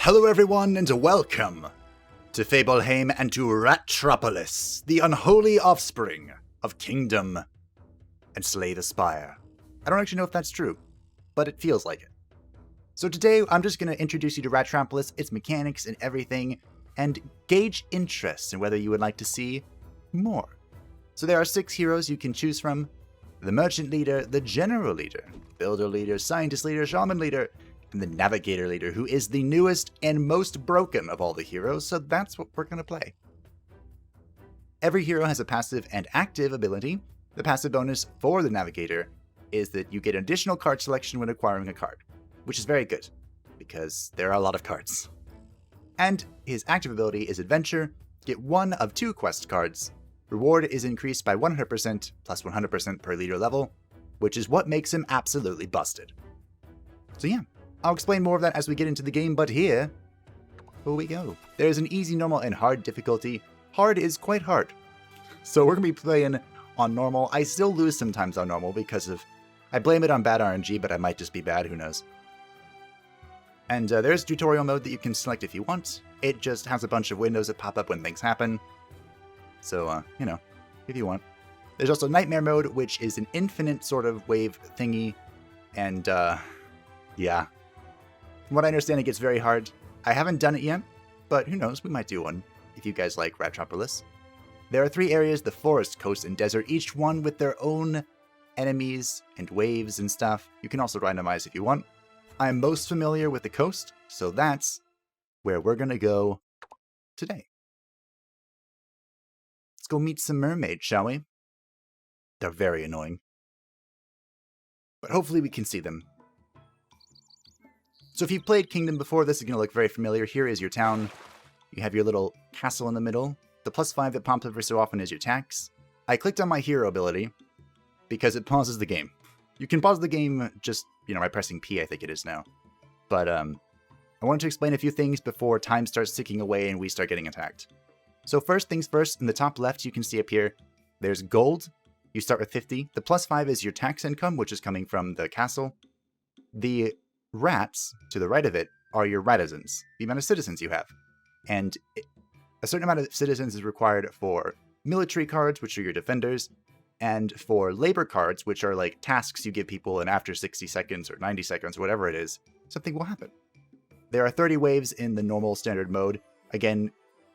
Hello everyone and welcome to Fableheim and to Ratropolis, the unholy offspring of Kingdom+Slay the Spire. I don't actually know if that's true, but it feels like it. So today I'm just going to introduce you to Ratropolis, its mechanics and everything, and gauge interest in whether you would like to see more. So there are 6 heroes you can choose from: the Merchant Leader, the General Leader, Builder Leader, Scientist Leader, Shaman Leader, and the Navigator Leader, who is the newest and most broken of all the heroes, so that's what we're going to play. Every hero has a passive and active ability. The passive bonus for the Navigator is that you get additional card selection when acquiring a card, which is very good, because there are a lot of cards. And his active ability is Adventure. Get 1 of 2 quest cards. Reward is increased by 100% plus 100% per leader level, which is what makes him absolutely busted. So yeah, I'll explain more of that as we get into the game, but here we go. There's an easy, normal, and hard difficulty. Hard is quite hard. So we're going to be playing on normal. I still lose sometimes on normal because of... I blame it on bad RNG, but I might just be bad, who knows. And there's tutorial mode that you can select if you want. It just has a bunch of windows that pop up when things happen. So, you know, if you want. There's also Nightmare mode, which is an infinite sort of wave thingy. And, yeah. From what I understand, it gets very hard. I haven't done it yet, but who knows, we might do one, if you guys like Ratropolis. There are 3 areas: the forest, coast, and desert, each one with their own enemies and waves and stuff. You can also randomize if you want. I'm most familiar with the coast, so that's where we're gonna go today. Let's go meet some mermaids, shall we? They're very annoying. But hopefully we can see them. So if you've played Kingdom before, this is going to look very familiar. Here is your town. You have your little castle in the middle. The +5 that pops every so often is your tax. I clicked on my hero ability because it pauses the game. You can pause the game just, by pressing P, I think it is now. But I wanted to explain a few things before time starts ticking away and we start getting attacked. So first things first, in the top left you can see up here, there's gold. You start with 50. The +5 is your tax income, which is coming from the castle. The rats to the right of it are your ratizens, the amount of citizens you have. And a certain amount of citizens is required for military cards, which are your defenders, and for labor cards, which are like tasks you give people, and after 60 seconds or 90 seconds, whatever it is, something will happen. There are 30 waves in the normal standard mode. Again,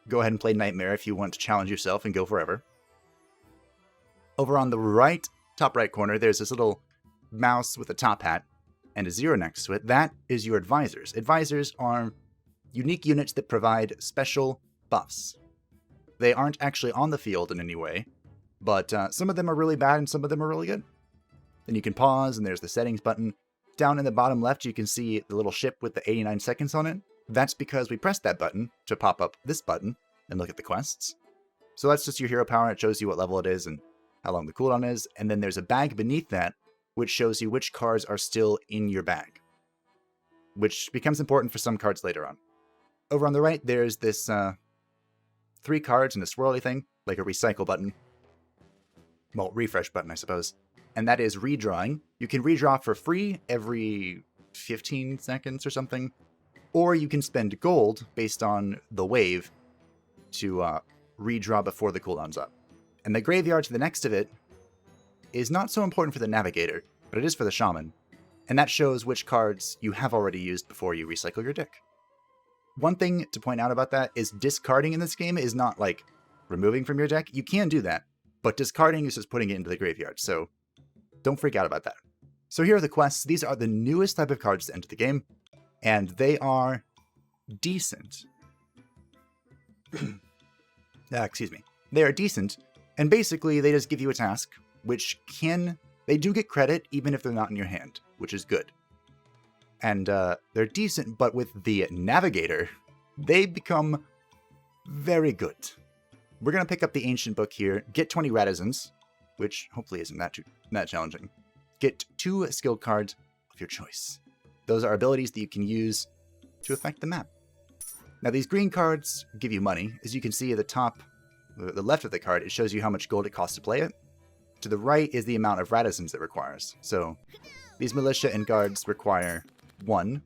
go ahead and play Nightmare if you want to challenge yourself and go forever. Over on the right, top right corner, there's this little mouse with a top hat and a 0 next to it. That is your advisors. Advisors are unique units that provide special buffs. They aren't actually on the field in any way, but some of them are really bad and some of them are really good. Then you can pause, and there's the settings button. Down in the bottom left, you can see the little ship with the 89 seconds on it. That's because we pressed that button to pop up this button and look at the quests. So that's just your hero power. It shows you what level it is and how long the cooldown is. And then there's a bag beneath that, which shows you which cards are still in your bag, which becomes important for some cards later on. Over on the right, there's this 3 cards and a swirly thing, like a recycle button. Well, refresh button, I suppose. And that is redrawing. You can redraw for free every 15 seconds or something, or you can spend gold based on the wave to redraw before the cooldown's up. And the graveyard to the next of it is not so important for the Navigator, but it is for the Shaman, and that shows which cards you have already used before you recycle your deck. One thing to point out about that is discarding in this game is not like removing from your deck. You can do that, but discarding is just putting it into the graveyard, so don't freak out about that. So here are the quests. These are the newest type of cards to enter the game, and they are decent. Excuse me. They are decent, and basically they just give you a task, which they do get credit even if they're not in your hand, which is good. And they're decent, but with the Navigator, they become very good. We're going to pick up the Ancient Book here, get 20 Ratizens, which hopefully isn't that challenging. Get 2 skill cards of your choice. Those are abilities that you can use to affect the map. Now these green cards give you money. As you can see at the top, the left of the card, it shows you how much gold it costs to play it. To the right is the amount of Ratizens it requires. So these militia and guards require 1.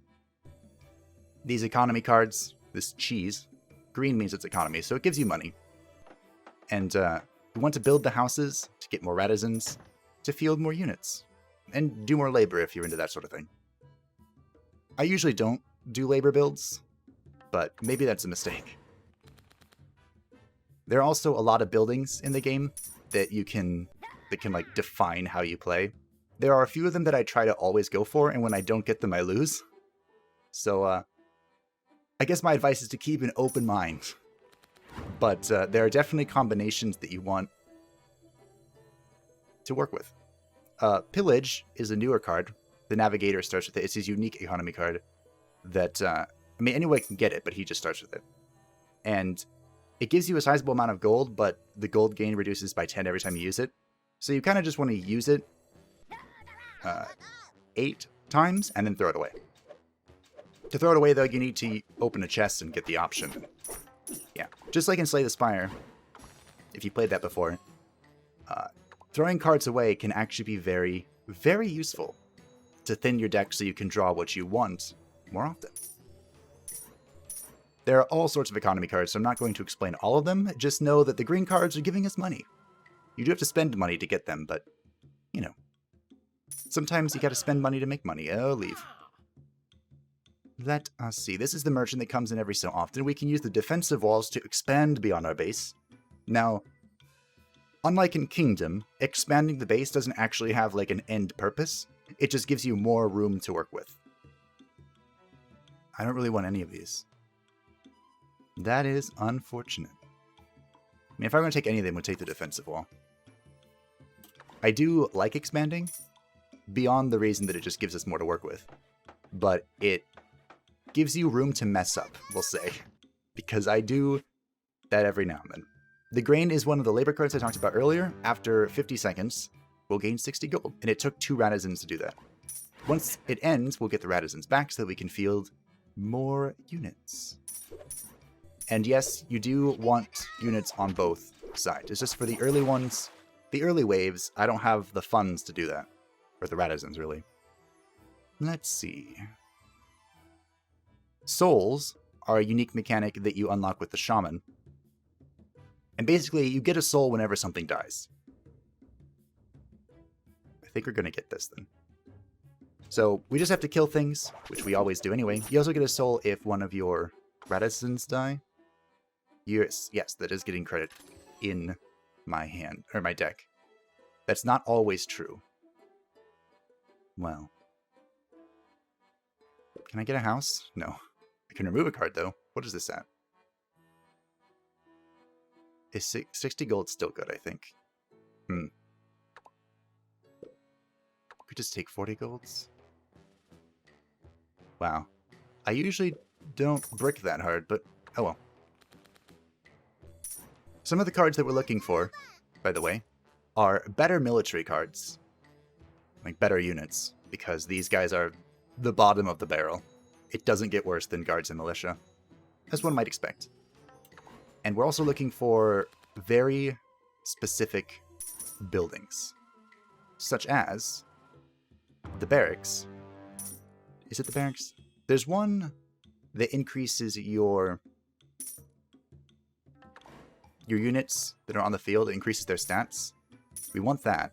These economy cards, this cheese, green means it's economy, so it gives you money. And we want to build the houses to get more Radizens, to field more units, and do more labor if you're into that sort of thing. I usually don't do labor builds, but maybe that's a mistake. There are also a lot of buildings in the game that can like define how you play. There are a few of them that I try to always go for, and when I don't get them, I lose. So, I guess my advice is to keep an open mind. But there are definitely combinations that you want to work with. Pillage is a newer card. The Navigator starts with it. It's his unique economy card that, I mean, anyone can get it, but he just starts with it. And it gives you a sizable amount of gold, but the gold gain reduces by 10 every time you use it. So you kind of just want to use it 8 times and then throw it away. To throw it away, though, you need to open a chest and get the option. Yeah, just like in Slay the Spire, if you played that before, throwing cards away can actually be very, very useful to thin your deck so you can draw what you want more often. There are all sorts of economy cards, so I'm not going to explain all of them. Just know that the green cards are giving us money. You do have to spend money to get them, but, you know, sometimes you gotta spend money to make money. Oh, leave. Let us see. This is the merchant that comes in every so often. We can use the defensive walls to expand beyond our base. Now, unlike in Kingdom, expanding the base doesn't actually have like an end purpose. It just gives you more room to work with. I don't really want any of these. That is unfortunate. I mean, if I were going to take any of them, I would take the defensive wall. I do like expanding, beyond the reason that it just gives us more to work with. But it gives you room to mess up, we'll say. Because I do that every now and then. The grain is one of the labor cards I talked about earlier. After 50 seconds, we'll gain 60 gold. And it took 2 Radizens to do that. Once it ends, we'll get the Radizens back so that we can field more units. And yes, you do want units on both sides. It's just for the early ones, the early waves, I don't have the funds to do that. Or the Radizens, really. Let's see. Souls are a unique mechanic that you unlock with the Shaman. And basically, you get a soul whenever something dies. I think we're going to get this, then. So, we just have to kill things, which we always do anyway. You also get a soul if one of your Radizens die. Yes, that is getting credit in my hand, or my deck. That's not always true. Well. Can I get a house? No. I can remove a card, though. What is this at? Is 60 gold still good, I think? We could just take 40 golds? Wow. I usually don't brick that hard, but oh well. Some of the cards that we're looking for, by the way, are better military cards. Like better units, because these guys are the bottom of the barrel. It doesn't get worse than guards and militia, as one might expect. And we're also looking for very specific buildings, such as the barracks. Is it the barracks? There's one that increases your units that are on the field. It increases their stats. We want that.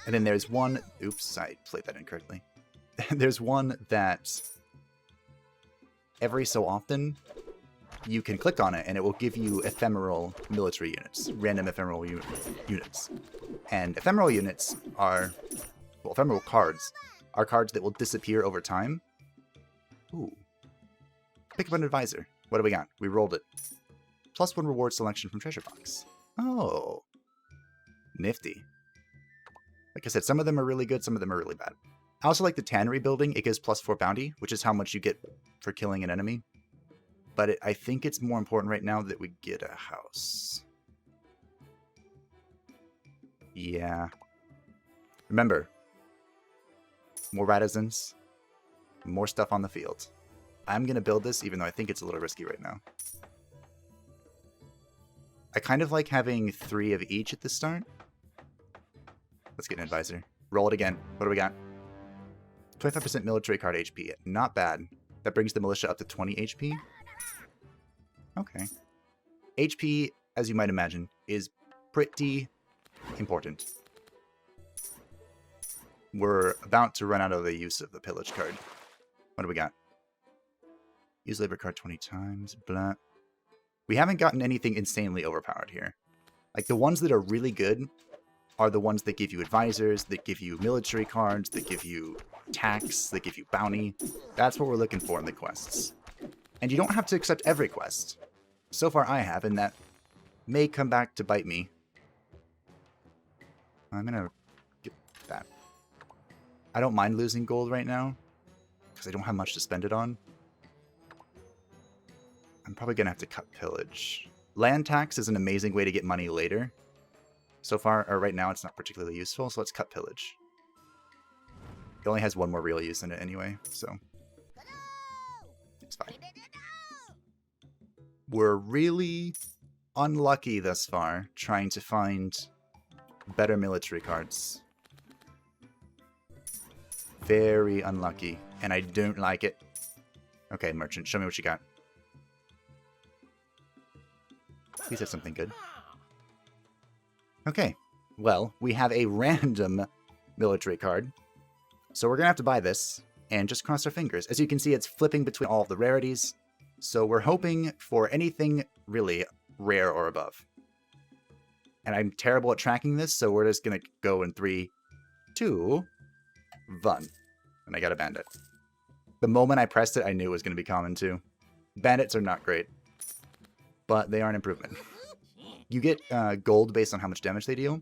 And then there's one... Oops, I played that incorrectly. There's one that every so often you can click on it and it will give you ephemeral military units, random ephemeral units. And ephemeral units are, well, ephemeral cards are cards that will disappear over time. Ooh. Pick up an advisor. What do we got? We rolled it. +1 reward selection from treasure box. Oh. Nifty. Like I said, some of them are really good, some of them are really bad. I also like the tannery building. It gives +4 bounty, which is how much you get for killing an enemy. But I think it's more important right now that we get a house. Yeah. Remember, more Radizens, more stuff on the field. I'm going to build this, even though I think it's a little risky right now. I kind of like having 3 of each at the start. Let's get an advisor. Roll it again. What do we got? 25% military card HP. Not bad. That brings the militia up to 20 HP. Okay. HP, as you might imagine, is pretty important. We're about to run out of the use of the pillage card. What do we got? Use labor card 20 times. Blah. We haven't gotten anything insanely overpowered here. Like, the ones that are really good are the ones that give you advisors, that give you military cards, that give you tax, that give you bounty. That's what we're looking for in the quests. And you don't have to accept every quest. So far I have, and that may come back to bite me. I'm gonna get that. I don't mind losing gold right now, because I don't have much to spend it on. I'm probably gonna have to cut pillage. Land tax is an amazing way to get money later. So far, or right now, it's not particularly useful, so let's cut pillage. It only has one more real use in it anyway, so it's fine. We're really unlucky thus far trying to find better military cards. Very unlucky, and I don't like it. Okay, merchant, show me what you got. Please have something good. Okay, well, we have a random military card. So we're going to have to buy this and just cross our fingers. As you can see, it's flipping between all of the rarities. So we're hoping for anything really rare or above. And I'm terrible at tracking this, so we're just going to go in 3, 2, 1. And I got a bandit. The moment I pressed it, I knew it was going to be common too. Bandits are not great, but they are an improvement. You get gold based on how much damage they deal.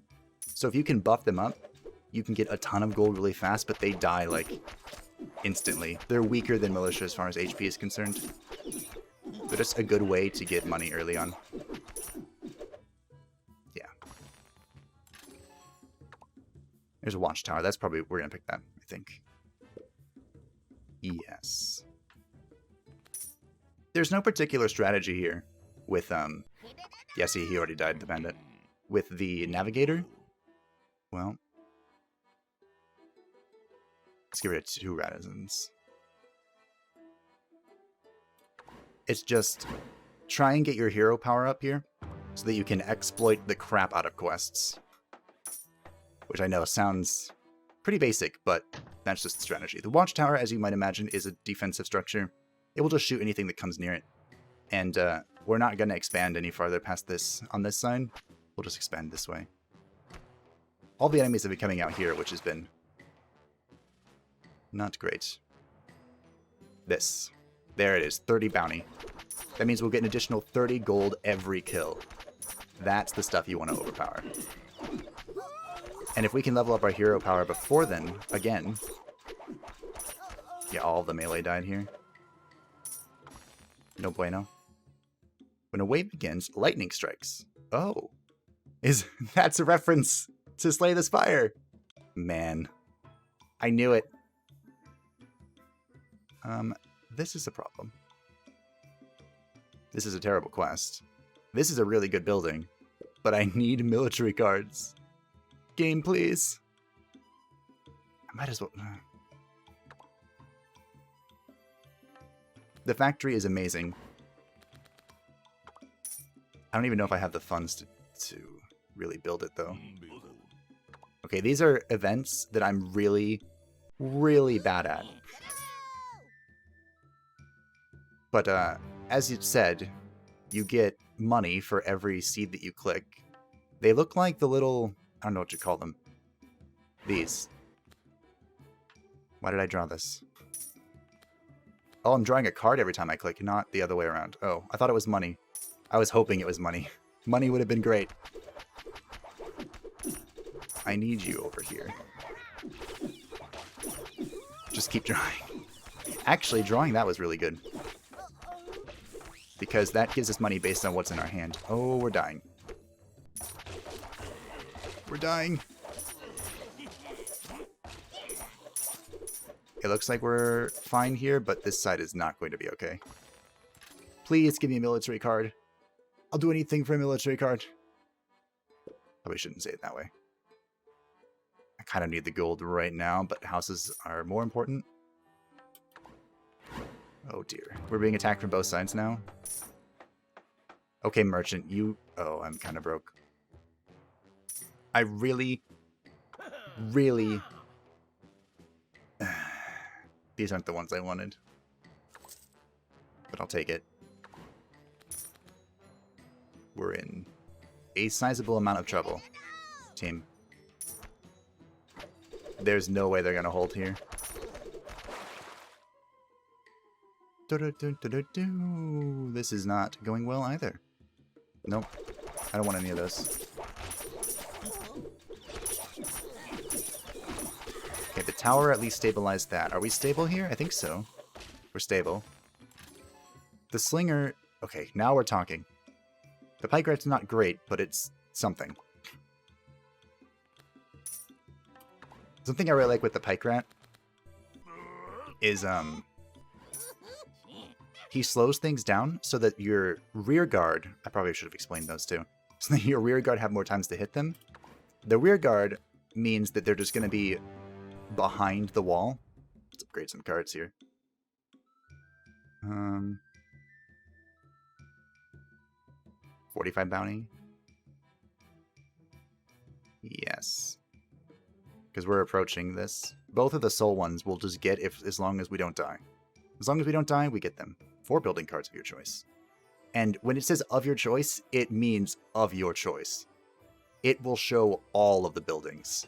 So if you can buff them up, you can get a ton of gold really fast, but they die, like, instantly. They're weaker than militia as far as HP is concerned. They're just a good way to get money early on. Yeah. There's a watchtower. That's probably... we're going to pick that, I think. Yes. There's no particular strategy here with... yeah, see, he already died, the bandit. With the navigator? Well... let's get rid of 2 Radizens. It's just try and get your hero power up here so that you can exploit the crap out of quests. Which I know sounds pretty basic, but that's just the strategy. The watchtower, as you might imagine, is a defensive structure. It will just shoot anything that comes near it. And we're not going to expand any farther past this on this side. We'll just expand this way. All the enemies have been coming out here, which has been not great. This. There it is, 30 bounty. That means we'll get an additional 30 gold every kill. That's the stuff you want to overpower. And if we can level up our hero power before then, again... yeah, all of the melee died here. No bueno. When a wave begins, lightning strikes. Oh. That's a reference to Slay the Spire. Man. I knew it. This is a problem. This is a terrible quest. This is a really good building, but I need military cards. Game, please. I might as well... The factory is amazing. I don't even know if I have the funds to really build it, though. Okay, these are events that I'm really, really bad at. But as it said, you get money for every seed that you click. They look like the little... I don't know what you call them. These. Why did I draw this? Oh, I'm drawing a card every time I click, not the other way around. Oh, I thought it was money. I was hoping it was money. Money would have been great. I need you over here. Just keep drawing. Actually, drawing that was really good. Because that gives us money based on what's in our hand. Oh, we're dying. We're dying. It looks like we're fine here, but this side is not going to be okay. Please give me a military card. I'll do anything for a military card. Probably shouldn't say it that way. I kind of need the gold right now, but houses are more important. Oh dear. We're being attacked from both sides now. Okay, merchant, you... Oh, I'm kind of broke. I really... These aren't the ones I wanted. But I'll take it. We're in a sizable amount of trouble, team. There's no way they're going to hold here. This is not going well either. Nope. I don't want any of those. Okay, the tower at least stabilized that. Are we stable here? I think so. We're stable. The slinger... Okay, now we're talking. The pike rat's not great, but it's something. Something I really like with the pike rat is, he slows things down so that your rear guard... I probably should have explained those too. So that your rear guard have more times to hit them. The rear guard means that they're just going to be behind the wall. Let's upgrade some cards here. 45 bounty. Yes. Because we're approaching this. Both of the soul ones we'll just get as long as we don't die. As long as we don't die, we get them. 4 building cards of your choice. And when it says of your choice, it means of your choice. It will show all of the buildings.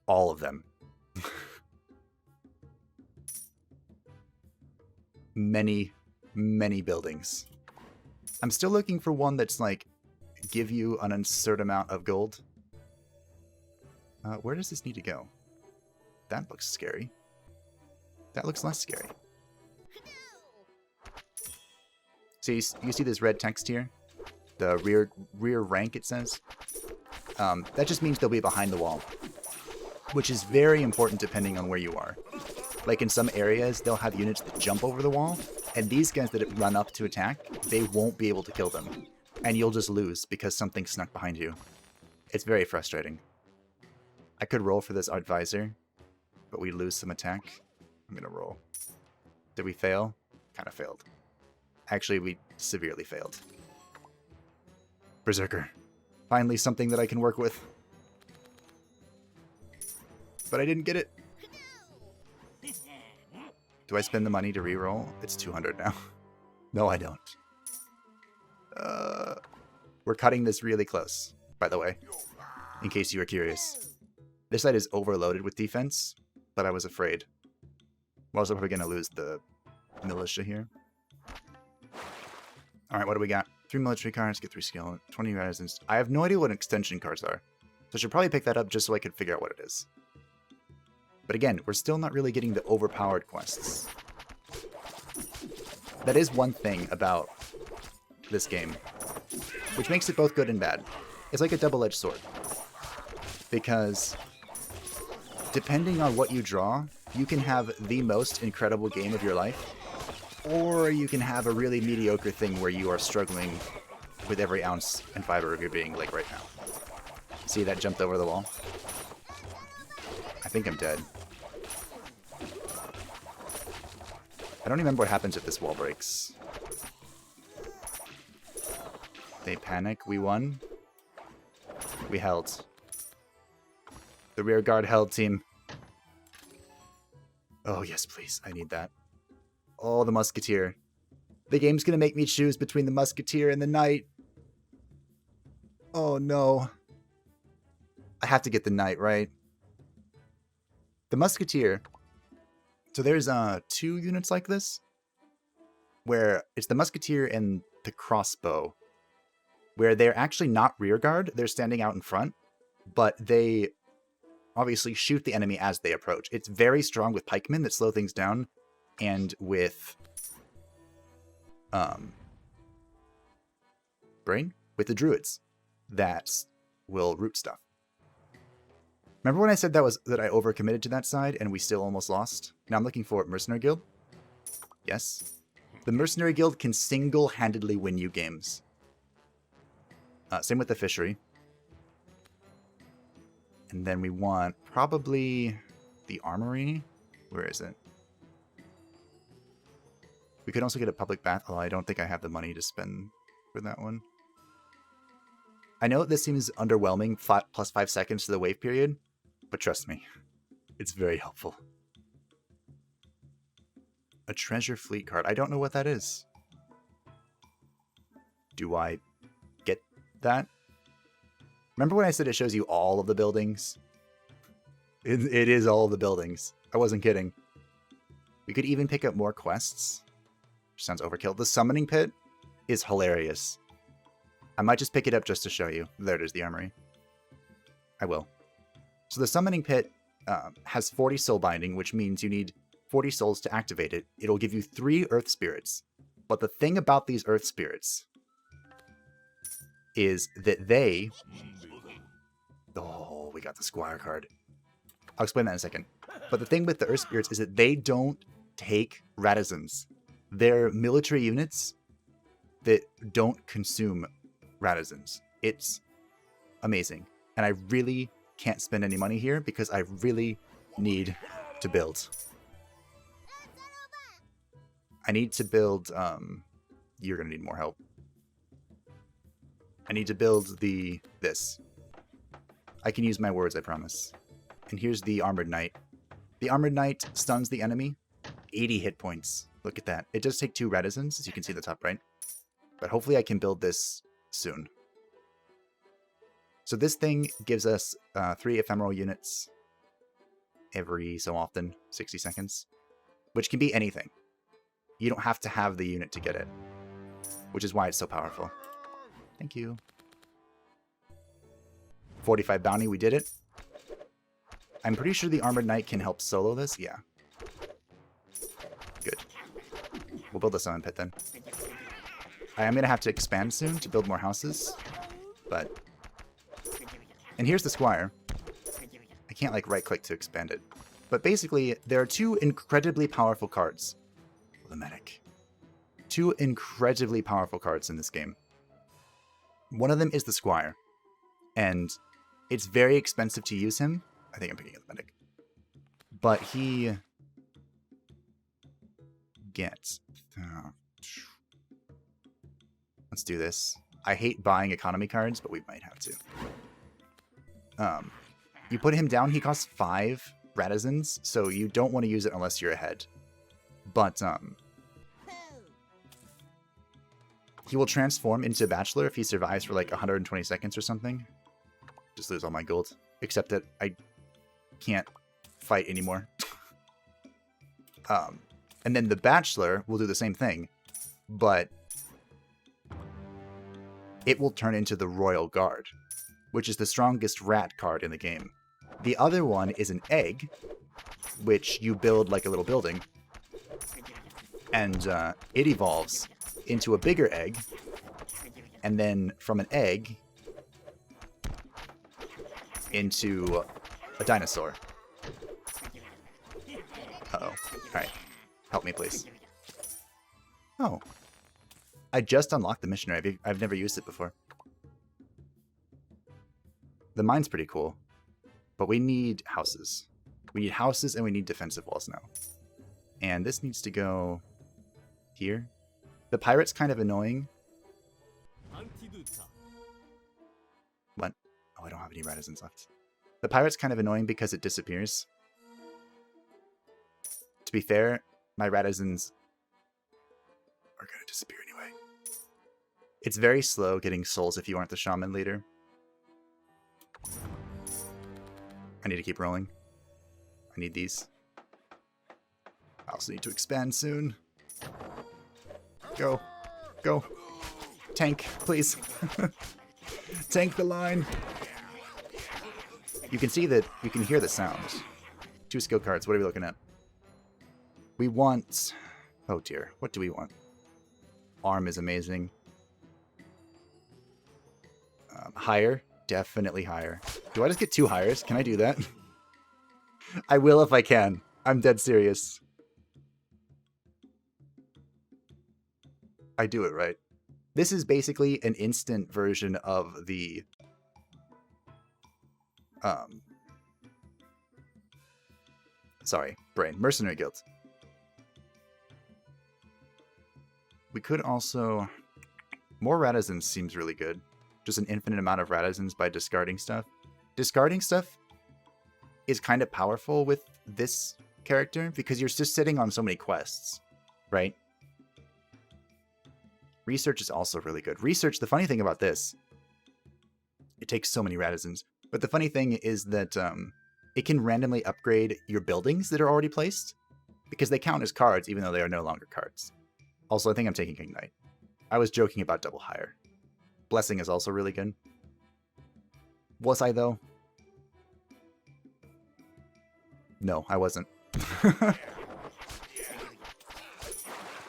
All of them. Many, many buildings. I'm still looking for one that's like, give you an absurd amount of gold. Where does this need to go? That looks scary. That looks less scary. So you see this red text here? The rear rank, it says. That just means they'll be behind the wall. Which is very important depending on where you are. Like in some areas, they'll have units that jump over the wall. And these guys that run up to attack, they won't be able to kill them. And you'll just lose because something snuck behind you. It's very frustrating. I could roll for this advisor, but we lose some attack. I'm gonna roll. Did we fail? Kind of failed. Actually, we severely failed. Berserker. Finally something that I can work with. But I didn't get it. Do I spend the money to reroll? It's 200 now. No, I don't. We're cutting this really close, by the way, in case you were curious. This side is overloaded with defense, but I was afraid. We're also probably going to lose the militia here. Alright, what do we got? 3 military cards, get 3 skill, 20 resistance. I have no idea what extension cards are, so I should probably pick that up just so I could figure out what it is. But again, we're still not really getting the overpowered quests. That is one thing about this game, which makes it both good and bad. It's like a double-edged sword. Because depending on what you draw, you can have the most incredible game of your life, or you can have a really mediocre thing where you are struggling with every ounce and fiber of your being, like right now. See, that jumped over the wall? I think I'm dead. I don't remember what happens if this wall breaks. They panic. We won. We held. The rear guard held, team. Oh, yes, please. I need that. Oh, the musketeer. The game's gonna make me choose between the musketeer and the knight. Oh, no. I have to get the knight, right? The musketeer... So there's 2 units like this, where it's the musketeer and the crossbow, where they're actually not rear guard, they're standing out in front, but they obviously shoot the enemy as they approach. It's very strong with pikemen that slow things down, and with with the druids that will root stuff. Remember when I said that I overcommitted to that side and we still almost lost? Now I'm looking for Mercenary Guild. Yes. The Mercenary Guild can single-handedly win you games. Same with the Fishery. And then we want probably the Armory. Where is it? We could also get a public bath, although I don't think I have the money to spend for that one. I know this seems underwhelming, plus 5 seconds to the wave period, but trust me, it's very helpful. A treasure fleet card. I don't know what that is. Do I get that? Remember when I said it shows you all of the buildings? It is all of the buildings. I wasn't kidding. We could even pick up more quests. Which sounds overkill. The summoning pit is hilarious. I might just pick it up just to show you. There it is, the armory. I will. So the summoning pit has 40 soul binding, which means you need 40 souls to activate it. It'll give you 3 earth spirits. But the thing about these earth spirits is that they... Oh, we got the Squire card. I'll explain that in a second. But the thing with the earth spirits is that they don't take radizens. They're military units that don't consume radizens. It's amazing. And I really can't spend any money here because I really need to build. I need to build... you're going to need more help. I need to build this. I can use my words, I promise. And here's the Armored Knight. The Armored Knight stuns the enemy. 80 hit points. Look at that. It does take 2 radizens, as you can see at the top right. But hopefully I can build this soon. So this thing gives us 3 ephemeral units every so often, 60 seconds. Which can be anything. You don't have to have the unit to get it. Which is why it's so powerful. Thank you. 45 bounty, we did it. I'm pretty sure the Armored Knight can help solo this. Yeah. Good. We'll build a summon pit then. I am going to have to expand soon to build more houses. But... And here's the Squire. I can't like right click to expand it. But basically, there are 2 incredibly powerful cards. The Medic. 2 incredibly powerful cards in this game. One of them is the Squire. And it's very expensive to use him. I think I'm picking up the Medic. But he gets... Let's do this. I hate buying economy cards, but we might have to. You put him down, he costs 5 radizens, so you don't want to use it unless you're ahead. But, he will transform into a Bachelor if he survives for like 120 seconds or something. Just lose all my gold. Except that I can't fight anymore. And then the Bachelor will do the same thing, but it will turn into the Royal Guard, which is the strongest rat card in the game. The other one is an egg, which you build like a little building, and it evolves into a bigger egg, and then from an egg into a dinosaur. Uh-oh. Alright. Help me, please. Oh. I just unlocked the missionary. I've never used it before. The mine's pretty cool. But we need houses. We need houses and we need defensive walls now. And this needs to go here. The pirate's kind of annoying. What? Oh, I don't have any radizens left. The pirate's kind of annoying because it disappears. To be fair, my radizens are going to disappear anyway. It's very slow getting souls if you aren't the shaman leader. I need to keep rolling. I need these. I also need to expand soon. Go. Go. Tank, please. Tank the line. You can see that you can hear the sound. 2 skill cards. What are we looking at? We want... Oh dear. What do we want? Arm is amazing. Higher. Definitely higher. Do I just get 2 hires? Can I do that? I will if I can. I'm dead serious. I do it right. This is basically an instant version of the... Sorry, brain. Mercenary Guild. We could also... More Radizens seems really good. Just an infinite amount of Radizens by discarding stuff. Discarding stuff is kind of powerful with this character because you're just sitting on so many quests, right? Research is also really good. Research, the funny thing about this, it takes so many Radizens, but the funny thing is that it can randomly upgrade your buildings that are already placed because they count as cards even though they are no longer cards. Also, I think I'm taking Ignite. I was joking about double hire. Blessing is also really good. Was I, though? No, I wasn't.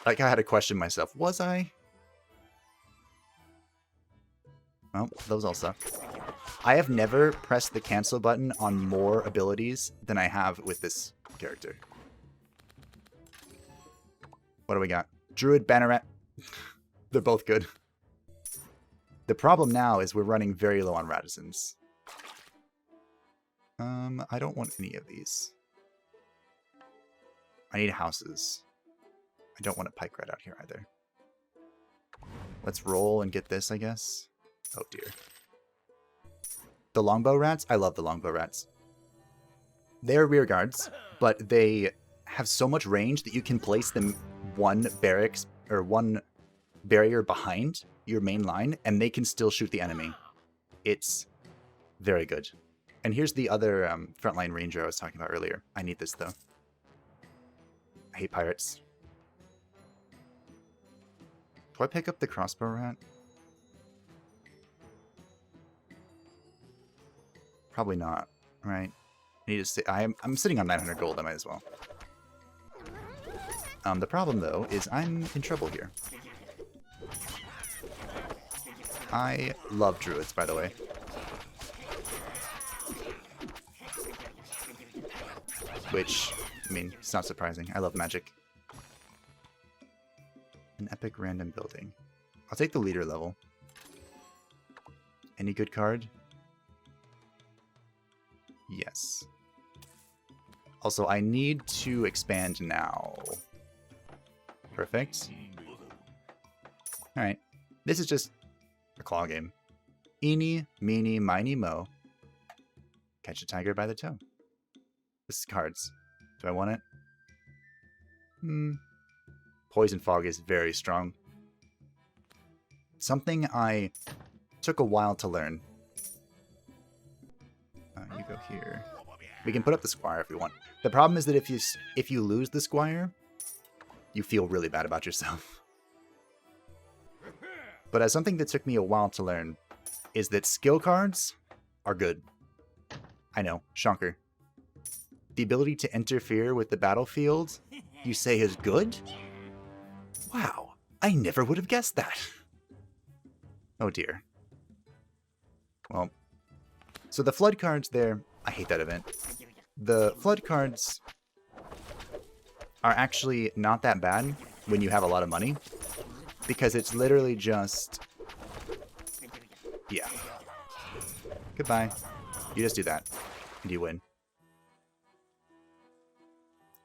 Like, I had to question myself. Was I? Well, those all suck. I have never pressed the cancel button on more abilities than I have with this character. What do we got? Druid, Banneret. They're both good. The problem now is we're running very low on Radizens. I don't want any of these. I need houses. I don't want a pike rat out here either. Let's roll and get this, I guess. Oh dear. The longbow rats? I love the longbow rats. They're rear guards, but they have so much range that you can place them one barracks or one barrier behind your main line, and they can still shoot the enemy. It's very good. And here's the other frontline ranger I was talking about earlier. I need this, though. I hate pirates. Do I pick up the crossbow rat? Probably not, right? I need to stay. I'm sitting on 900 gold. I might as well. The problem, though, is I'm in trouble here. I love druids, by the way. Which, I mean, it's not surprising. I love magic. An epic random building. I'll take the leader level. Any good card? Yes. Also, I need to expand now. Perfect. Alright. This is just a claw game. Eeny, meeny, miny, mo. Catch a tiger by the toe. This is cards. Do I want it? Poison Fog is very strong. Something I took a while to learn. You go here. We can put up the Squire if we want. The problem is that if you lose the Squire, you feel really bad about yourself. But as something that took me a while to learn is that skill cards are good. I know, shonker. The ability to interfere with the battlefield, you say is good? Wow, I never would have guessed that. Oh dear. Well, so the flood cards there, I hate that event. The flood cards are actually not that bad when you have a lot of money, because it's literally just... Yeah. Goodbye. You just do that, and you win.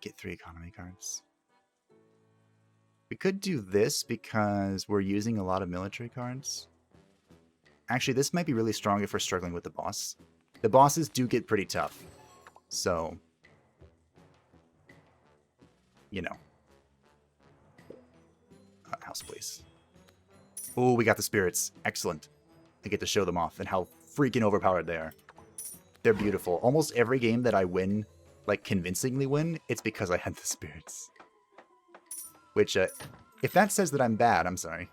Get 3 economy cards. We could do this because we're using a lot of military cards. Actually, this might be really strong if we're struggling with the boss. The bosses do get pretty tough. So, you know. House, please. Oh, we got the spirits. Excellent. I get to show them off and how freaking overpowered they are. They're beautiful. Almost every game that I win, like convincingly win, it's because I had the spirits. Which, if that says that I'm bad, I'm sorry.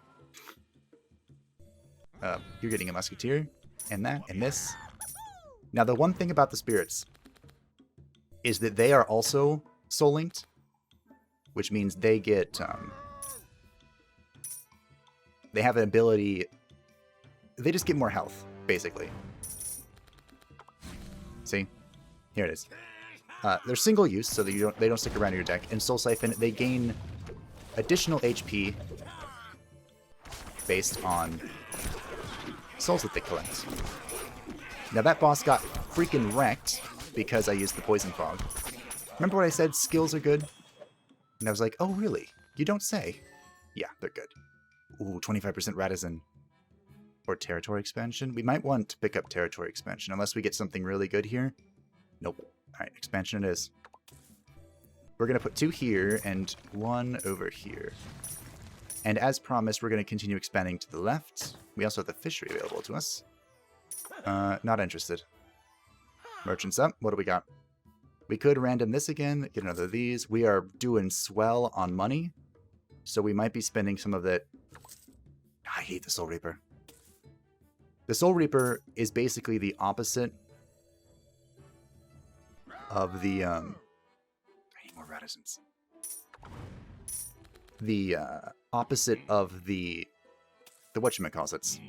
You're getting a musketeer, and that, and this. Now, the one thing about the spirits is that they are also soul-linked, which means they get, they have an ability, they just get more health, basically. See? Here it is. They're single use, so that they don't stick around your deck. And Soul Siphon, they gain additional HP based on souls that they collect. Now that boss got freaking wrecked because I used the Poison Fog. Remember what I said? Skills are good? And I was like, oh really? You don't say. Yeah, they're good. Ooh, 25% Ratizen. Or territory expansion. We might want to pick up territory expansion, unless we get something really good here. Nope. Alright, expansion it is. We're going to put 2 here, and 1 over here. And as promised, we're going to continue expanding to the left. We also have the fishery available to us. Not interested. Merchants up. What do we got? We could random this again, get another of these. We are doing swell on money, so we might be spending some of that. I hate the Soul Reaper. The Soul Reaper is basically the opposite of the, I need more Radisons. The, opposite of the whatchamacallits.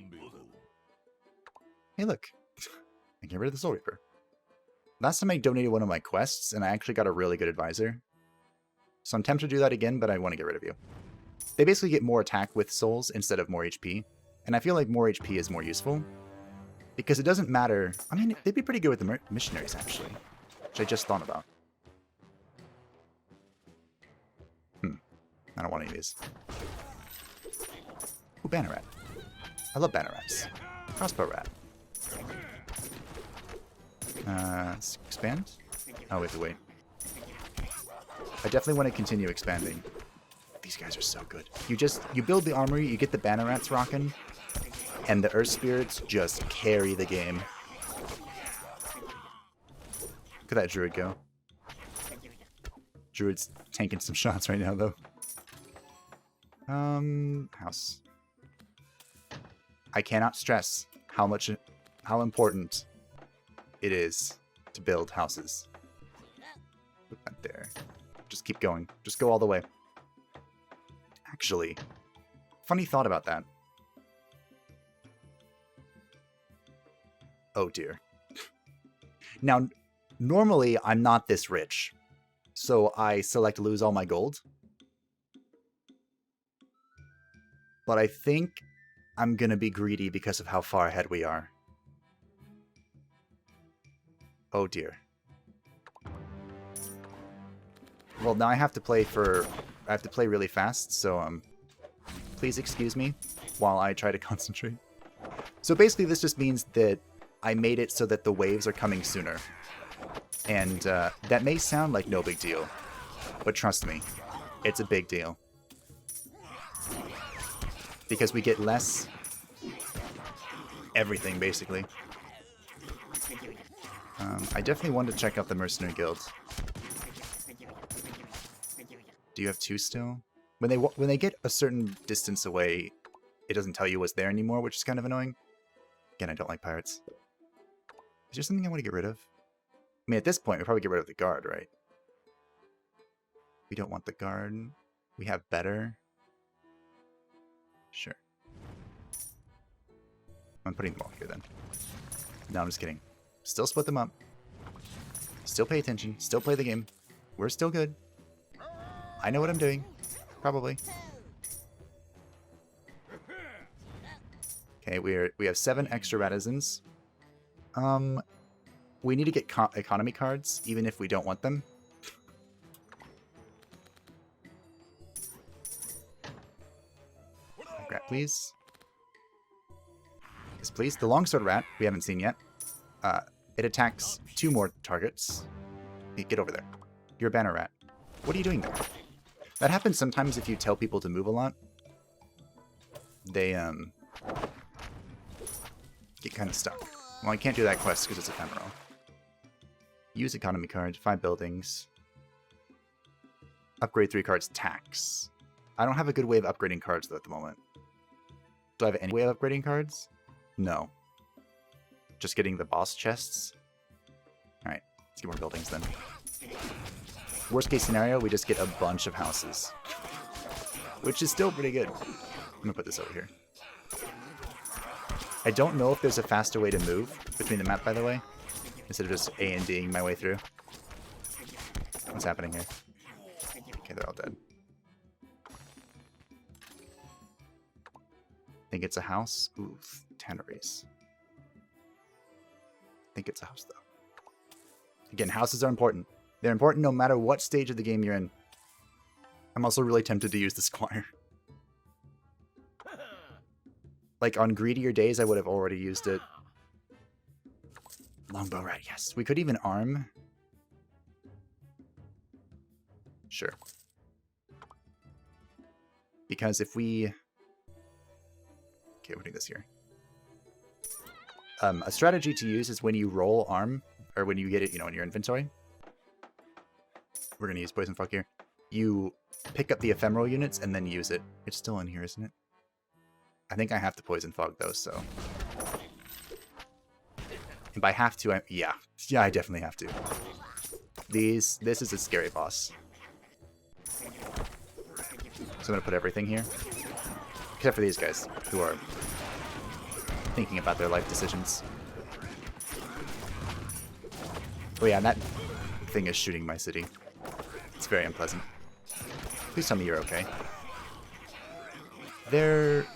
Hey, look. I get rid of the Soul Reaper. Last time I donated one of my quests, and I actually got a really good advisor. So I'm tempted to do that again, but I want to get rid of you. They basically get more attack with souls instead of more HP. And I feel like more HP is more useful. Because it doesn't matter... I mean, they'd be pretty good with the missionaries, actually. Which I just thought about. I don't want any of these. Ooh, Banner Rat. I love Banner Rats. Crossbow Rat. Let's expand? Oh, we have to wait. I definitely want to continue expanding. These guys are so good. You build the armory, you get the Banner Rats rocking, and the Earth Spirits just carry the game. Look at that Druid go. Druid's tanking some shots right now, though. House. I cannot stress how important it is to build houses. Put that there. Just keep going. Just go all the way. Actually, funny thought about that. Oh dear. Now, normally I'm not this rich, so I select lose all my gold. But I think I'm gonna be greedy because of how far ahead we are. Oh dear. Well, now I have to play really fast, so please excuse me while I try to concentrate. So basically this just means that I made it so that the waves are coming sooner. And that may sound like no big deal, but trust me, it's a big deal. Because we get less everything, basically. I definitely want to check out the Mercenary Guild. Do you have 2 still? When they get a certain distance away, it doesn't tell you what's there anymore, which is kind of annoying. Again, I don't like pirates. Is there something I want to get rid of? I mean, at this point, we probably get rid of the guard, right? We don't want the guard. We have better. Sure. I'm putting them all here then. No, I'm just kidding. Still split them up. Still pay attention. Still play the game. We're still good. I know what I'm doing. Probably. Okay, we have 7 extra Radizens. We need to get economy cards, even if we don't want them. Rat, please. Yes, please. The longsword rat, we haven't seen yet. It attacks 2 more targets. Hey, get over there. You're a banner rat. What are you doing there? That happens sometimes if you tell people to move a lot. They, get kind of stuck. Well, I can't do that quest because it's ephemeral. Use economy card, 5 buildings. Upgrade 3 cards, tax. I don't have a good way of upgrading cards, though, at the moment. Do I have any way of upgrading cards? No. Just getting the boss chests? Alright, let's get more buildings then. Worst case scenario, we just get a bunch of houses. Which is still pretty good. I'm gonna put this over here. I don't know if there's a faster way to move between the map, by the way. Instead of just A and D'ing my way through. What's happening here? Okay, they're all dead. Think it's a house? Ooh, tanneries. Think it's a house, though. Again, houses are important. They're important no matter what stage of the game you're in. I'm also really tempted to use the Squire. Like, on greedier days, I would have already used it. Longbow rat, yes. We could even arm. Sure. Because if we... Okay, we're doing this here. A strategy to use is when you roll arm, or when you get it, you know, in your inventory. We're going to use Poison Fog here. You pick up the ephemeral units and then use it. It's still in here, isn't it? I think I have to Poison Fog those, so... And by have to, yeah, I definitely have to. This is a scary boss. So I'm going to put everything here. Except for these guys, who are thinking about their life decisions. Oh yeah, and that thing is shooting my city. It's very unpleasant. Please tell me you're okay. They're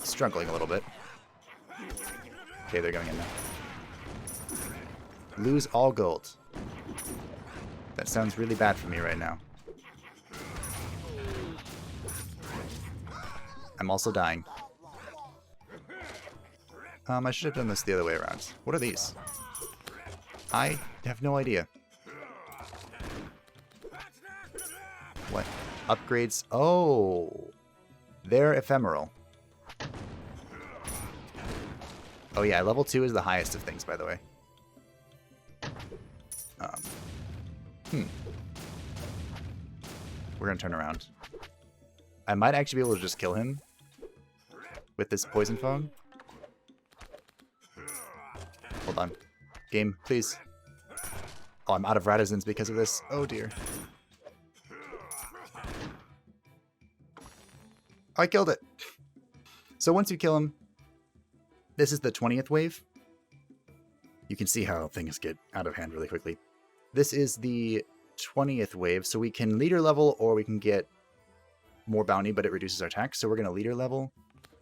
struggling a little bit. Okay, they're going in now. Lose all gold. That sounds really bad for me right now. I'm also dying. I should have done this the other way around. What are these? I have no idea. What? Upgrades? Oh! They're ephemeral. Oh yeah, level 2 is the highest of things, by the way. We're gonna turn around. I might actually be able to just kill him with this Poison Fog. Hold on. Game, please. Oh, I'm out of Radizens because of this. Oh dear. I killed it. So once you kill him, this is the 20th wave. You can see how things get out of hand really quickly. This is the 20th wave, so we can leader level or we can get more bounty, but it reduces our attack. So we're going to leader level.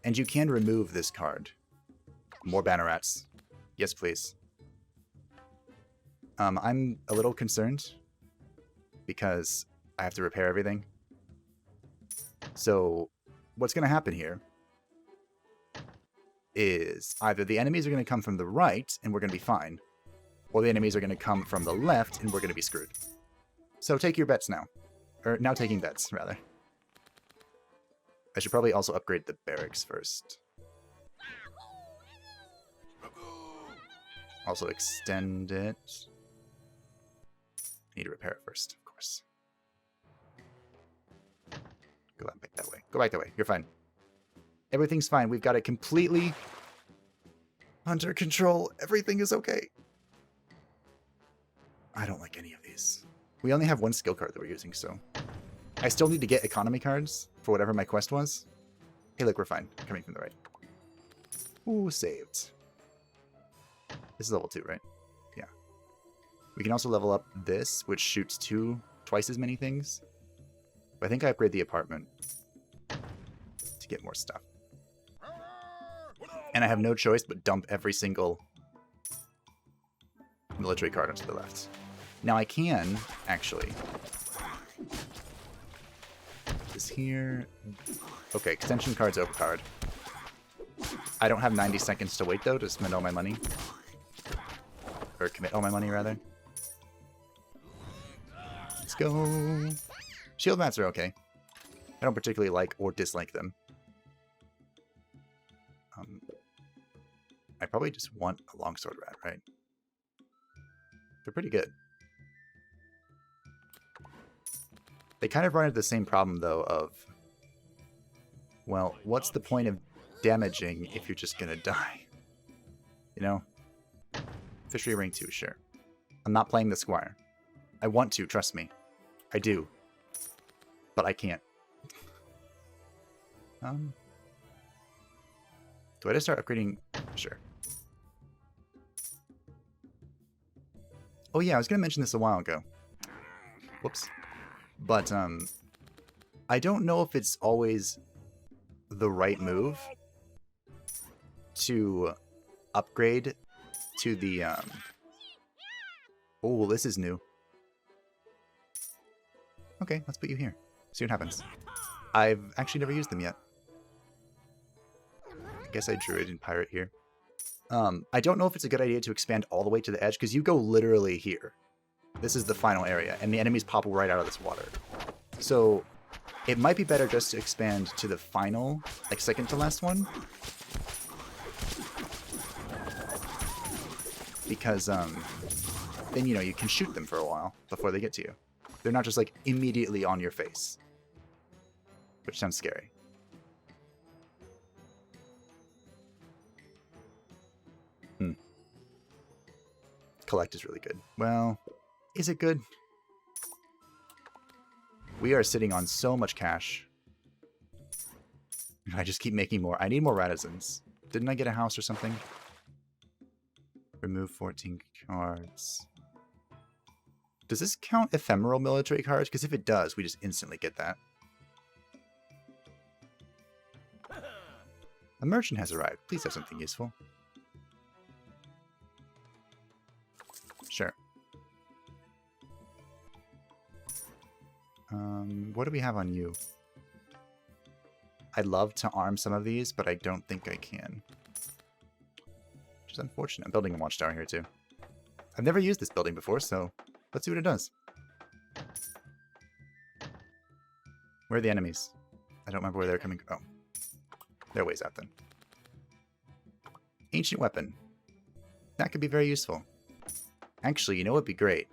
And you can remove this card. More banner rats. Yes, please. I'm a little concerned because I have to repair everything. So what's going to happen here is either the enemies are going to come from the right and we're going to be fine, or the enemies are going to come from the left and we're going to be screwed. So take your bets now. Or now taking bets, rather. I should probably also upgrade the barracks first. Also extend it. I need to repair it first, of course. Go back that way. Go back that way. You're fine. Everything's fine. We've got it completely under control. Everything is okay. I don't like any of these. We only have one skill card that we're using, so... I still need to get economy cards for whatever my quest was. Hey, look, we're fine. Coming from the right. Ooh, saved. This is level 2, right? Yeah. We can also level up this, which shoots twice as many things. But I think I upgrade the apartment to get more stuff. And I have no choice but dump every single military card onto the left. Now I can, actually... This here... Okay, extension card's overpowered. I don't have 90 seconds to wait, though, to spend all my money. Or commit all my money, rather. Let's go. Shield mats are okay. I don't particularly like or dislike them. I probably just want a longsword rat, right? They're pretty good. They kind of run into the same problem, though, of... Well, what's the point of damaging if you're just gonna die? You know? Fishery ring 2, sure. I'm not playing the Squire. I want to, trust me. I do. But I can't. Do I just start upgrading? Sure. Oh yeah, I was gonna mention this a while ago. Whoops. But, I don't know if it's always the right move to upgrade to the, Oh, this is new. Okay, let's put you here. See what happens. I've actually never used them yet. guess I druid and pirate here. I don't know if it's a good idea to expand all the way to the edge, because you go literally here. This is the final area, and the enemies pop right out of this water. So it might be better just to expand to the final, like second to last one. Because then, you know, you can shoot them for a while before they get to you. They're not just like immediately on your face. Which sounds scary. Collect is really good. Well, is it good? We are sitting on so much cash. I just keep making more. I need more Radizens. Didn't I get a house or something? Remove 14 cards. Does this count ephemeral military cards? Because if it does, we just instantly get that. A merchant has arrived. Please have something useful. Sure. What do we have on you? I'd love to arm some of these, but I don't think I can. Which is unfortunate. I'm building a watchtower here too. I've never used this building before, so let's see what it does. Where are the enemies? I don't remember where they're coming. Oh. They're ways out then. Ancient weapon. That could be very useful. Actually, you know what would be great?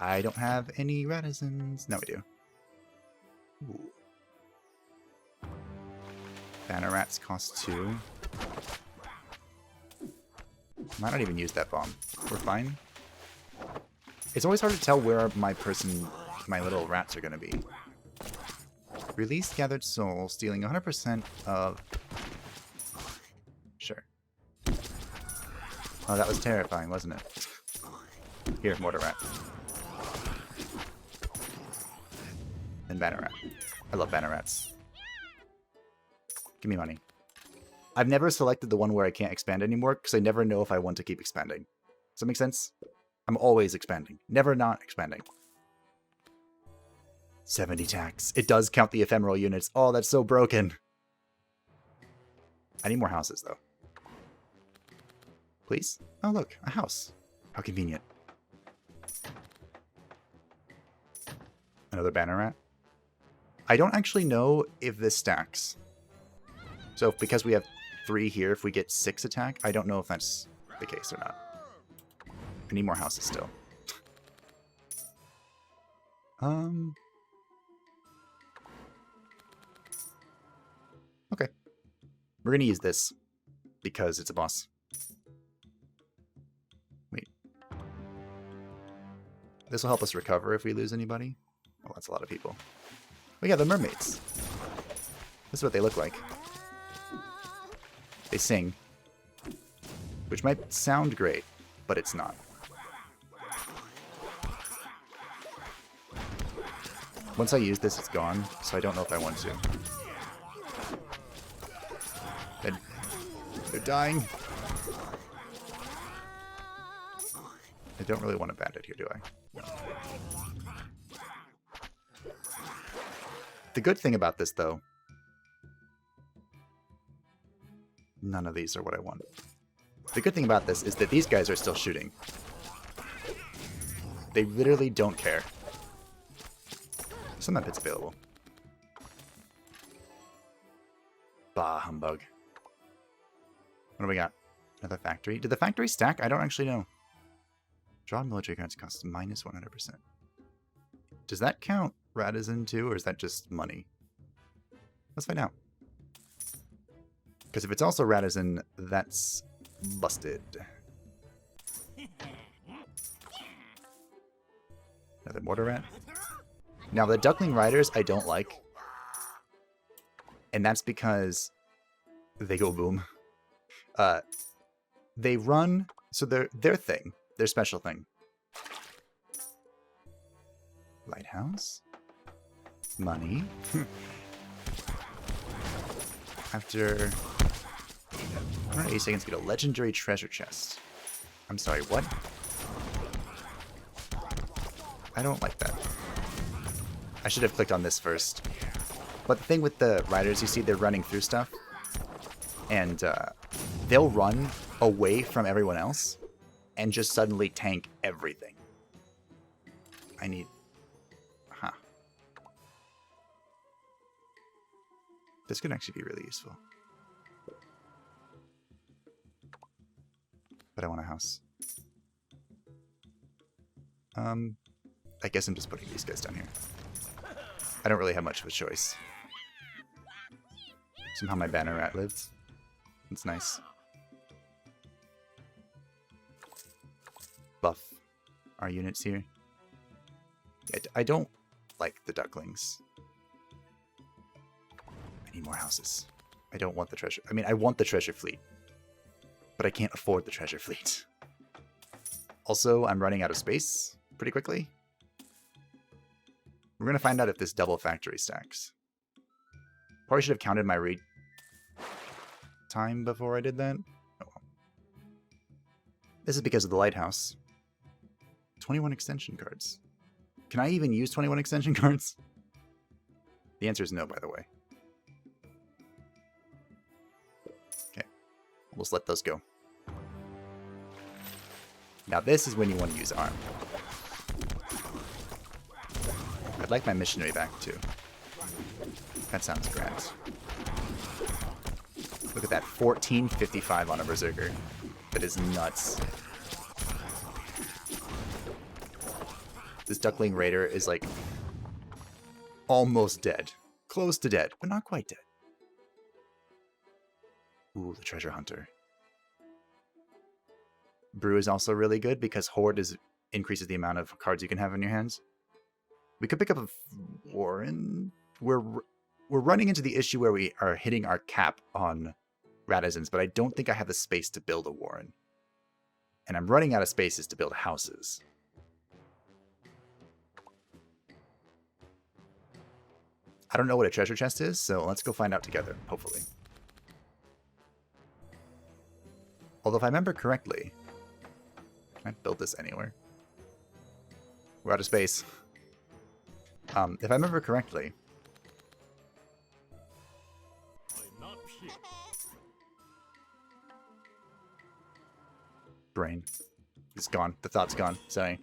I don't have any Radizens. No, we do. Ooh. Banner rats cost 2. Might not even use that bomb. We're fine. It's always hard to tell where my little rats are going to be. Release gathered soul, stealing 100% of... Sure. Oh, that was terrifying, wasn't it? Here, mortar rat. And banner rat. I love banner rats. Give me money. I've never selected the one where I can't expand anymore, because I never know if I want to keep expanding. Does that make sense? I'm always expanding. Never not expanding. 70 tax. It does count the ephemeral units. Oh, that's so broken. I need more houses, though. Please? Oh, look. A house. How convenient. Another banner rat. I don't actually know if this stacks. So because we have 3 here, if we get 6 attack, I don't know if that's the case or not. I need more houses still. Okay. We're gonna use this because it's a boss. Wait. This will help us recover if we lose anybody. Oh, that's a lot of people. Oh yeah, the mermaids. This is what they look like. They sing. Which might sound great, but it's not. Once I use this, it's gone, so I don't know if I want to. They're dying. I don't really want a bandit here, do I? No. The good thing about this, though... None of these are what I want. The good thing about this is that these guys are still shooting. They literally don't care. Some of it's available. Bah, humbug. What do we got? Another factory. Did the factory stack? I don't actually know. Draw military cards costs minus 100%. Does that count Radizen too, or is that just money? Let's find out. Because if it's also Radizen, that's busted. Another mortar rat. Now the duckling riders I don't like. And that's because they go boom. They run, so their thing, their special thing. Lighthouse. Money. After 180 seconds, get a legendary treasure chest. I'm sorry, what? I don't like that. I should have clicked on this first. But the thing with the riders, you see they're running through stuff. And they'll run away from everyone else and just suddenly tank everything. I need... Huh. This could actually be really useful. But I want a house. I guess I'm just putting these guys down here. I don't really have much of a choice. Somehow my banner rat lived. It's nice. Buff our units here. I don't like the ducklings. I need more houses. I don't want the treasure. I mean, I want the treasure fleet. But I can't afford the treasure fleet. Also, I'm running out of space pretty quickly. We're going to find out if this double factory stacks. Probably should have counted my read time before I did that. Oh well. This is because of the lighthouse. 21 extension cards. Can I even use 21 extension cards? The answer is no, by the way. Okay. We'll just let those go. Now this is when you want to use arm. I'd like my missionary back too. That sounds grand. Look at that, 1455 on a berserker. That is nuts. This duckling raider is like almost dead. Close to dead, but not quite dead. Ooh, the treasure hunter. Brew is also really good because Horde increases the amount of cards you can have in your hands. We could pick up a Warren. We're running into the issue where we are hitting our cap on Radizens, but I don't think I have the space to build a Warren. And I'm running out of spaces to build houses. I don't know what a treasure chest is, so let's go find out together, hopefully. Although if I remember correctly... Can I build this anywhere? We're out of space. If I remember correctly... Brain. It's gone. The thought's gone. Sorry.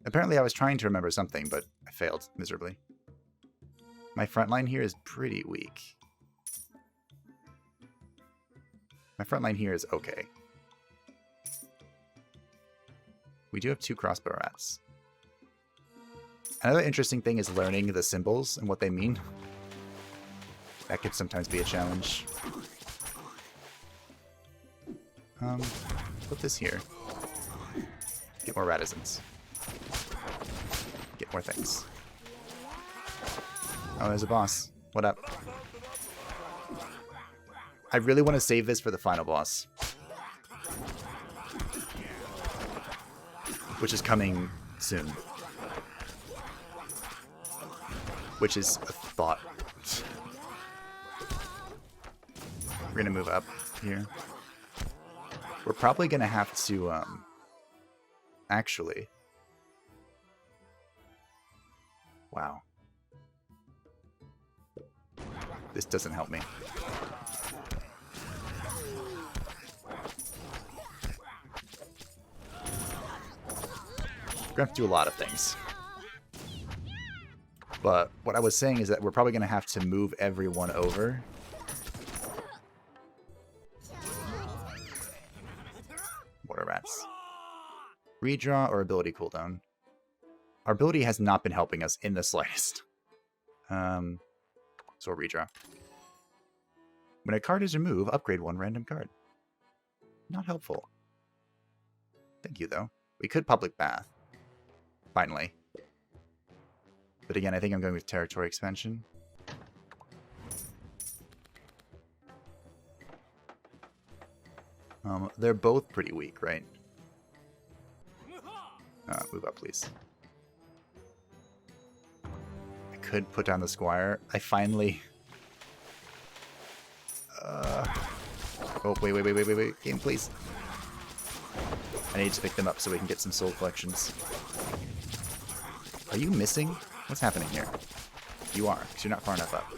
Apparently I was trying to remember something, but I failed miserably. My front line here is pretty weak. My front line here is okay. We do have 2 crossbow rats. Another interesting thing is learning the symbols and what they mean. That could sometimes be a challenge. Put this here. Get more Radizens. Get more things. Oh, there's a boss. What up? I really want to save this for the final boss. Which is coming soon. Which is a thought. We're gonna move up here. We're probably gonna have to, actually. Wow. This doesn't help me. We're gonna have to do a lot of things. But what I was saying is that we're probably gonna have to move everyone over. Water rats. Redraw or ability cooldown. Our ability has not been helping us in the slightest. So a redraw. When a card is removed, upgrade 1 random card. Not helpful. Thank you, though. We could public bath. Finally. But again, I think I'm going with territory expansion. They're both pretty weak, right? Move up, please. I could put down the squire. I finally... Oh, wait. Game, please. I need to pick them up so we can get some soul collections. Are you missing? What's happening here? You are, because you're not far enough up.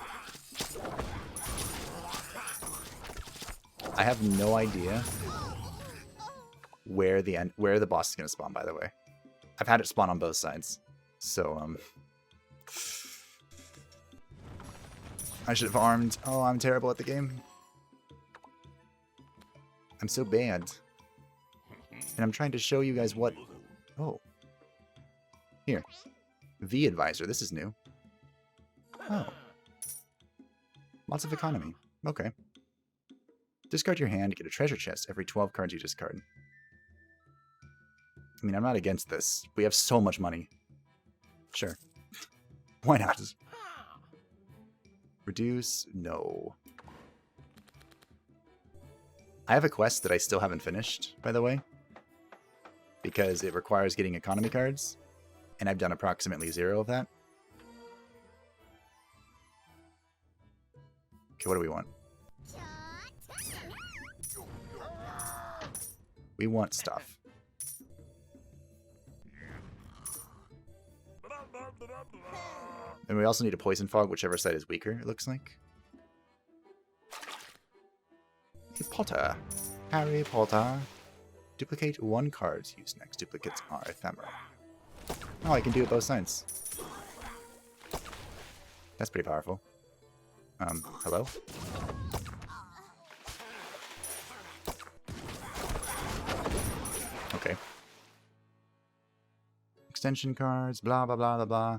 I have no idea where the boss is going to spawn, by the way. I've had it spawn on both sides. So, I should have armed. Oh, I'm terrible at the game. I'm so bad. And I'm trying to show you guys what... Oh. Here. V Advisor. This is new. Oh. Lots of economy. Okay. Discard your hand, get a treasure chest every 12 cards you discard. I mean, I'm not against this. We have so much money. Sure. Why not? Reduce? No. I have a quest that I still haven't finished, by the way. Because it requires getting economy cards. And I've done approximately 0 of that. Okay, what do we want? We want stuff. And we also need a poison fog, whichever side is weaker, it looks like. Potter. Harry Potter. Duplicate 1 card. Use next. Duplicates are ephemeral. Oh, I can do it both sides. That's pretty powerful. Hello? Okay. Extension cards, blah, blah, blah, blah, blah.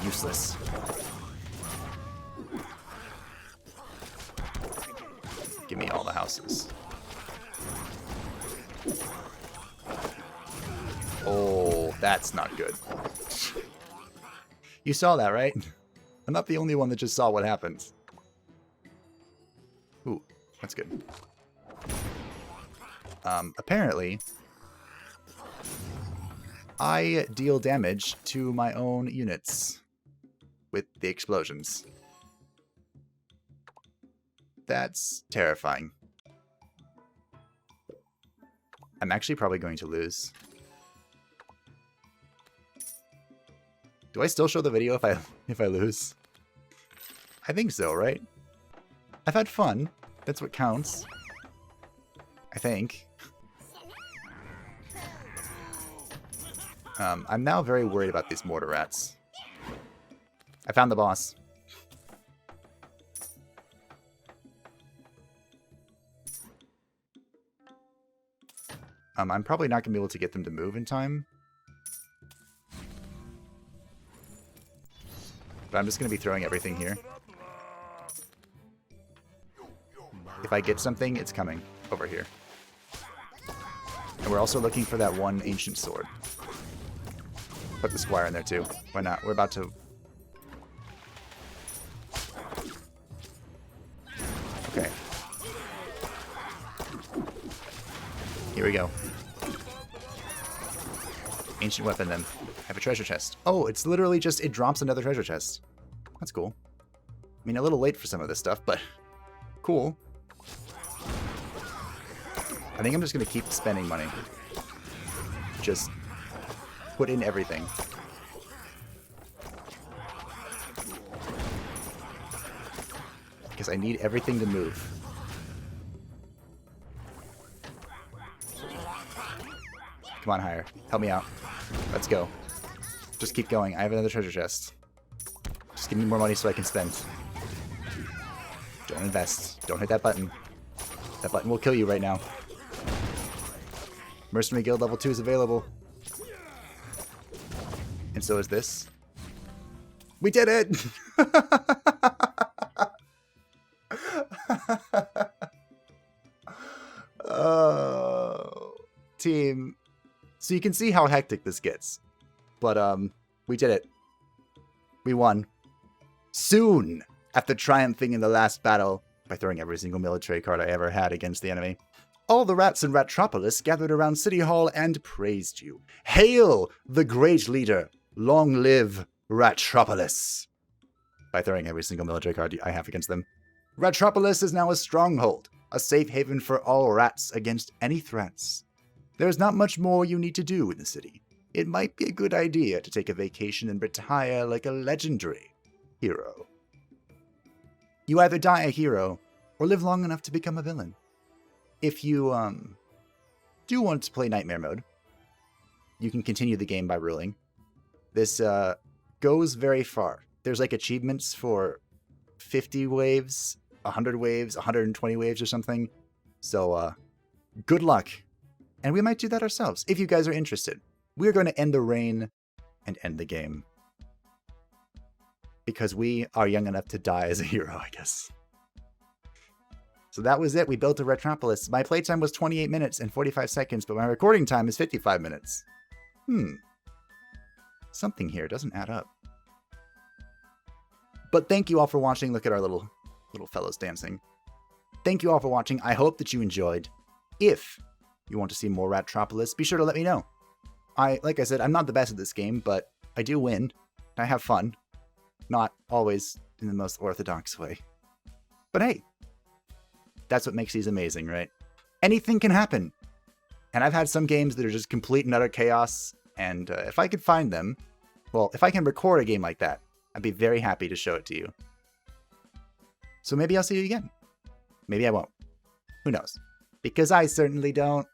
Useless. Give me all the houses. Oh, that's not good. You saw that, right? I'm not the only one that just saw what happened. Ooh, that's good. Apparently, I deal damage to my own units with the explosions. That's terrifying. I'm actually probably going to lose. Do I still show the video if I lose? I think so, right? I've had fun. That's what counts. I think. I'm now very worried about these mortar rats. I found the boss. I'm probably not going to be able to get them to move in time. But I'm just going to be throwing everything here. If I get something, it's coming over here. And we're also looking for that one ancient sword. Put the Spire in there too. Why not? We're about to... Okay. Here we go. Ancient weapon then. I have a treasure chest. Oh, it's literally just, it drops another treasure chest. That's cool. I mean, a little late for some of this stuff, but cool. I think I'm just going to keep spending money. Just put in everything. Because I need everything to move. Come on, higher. Help me out. Let's go. Just keep going. I have another treasure chest. Just give me more money so I can spend. Don't invest. Don't hit that button. That button will kill you right now. Mercenary Guild level 2 is available. And so is this. We did it! Oh, team. So you can see how hectic this gets. But, we did it. We won. Soon, after triumphing in the last battle, by throwing every single military card I ever had against the enemy, all the rats in Ratropolis gathered around City Hall and praised you. Hail the great leader! Long live Ratropolis! By throwing every single military card I have against them. Ratropolis is now a stronghold, a safe haven for all rats against any threats. There's not much more you need to do in the city. It might be a good idea to take a vacation and retire like a legendary hero. You either die a hero, or live long enough to become a villain. If you do want to play Nightmare Mode, you can continue the game by ruling. This goes very far. There's like achievements for 50 waves, 100 waves, 120 waves or something. So good luck. And we might do that ourselves if you guys are interested. We're going to end the reign and end the game. Because we are young enough to die as a hero, I guess. So that was it. We built a Ratropolis. My playtime was 28 minutes and 45 seconds, but my recording time is 55 minutes. Something here doesn't add up. But thank you all for watching. Look at our little fellows dancing. Thank you all for watching. I hope that you enjoyed. If you want to see more Ratropolis, be sure to let me know. Like I said, I'm not the best at this game, but I do win. I have fun. Not always in the most orthodox way. But hey, that's what makes these amazing, right? Anything can happen. And I've had some games that are just complete and utter chaos, and if I could find them, well, if I can record a game like that, I'd be very happy to show it to you. So maybe I'll see you again. Maybe I won't. Who knows? Because I certainly don't.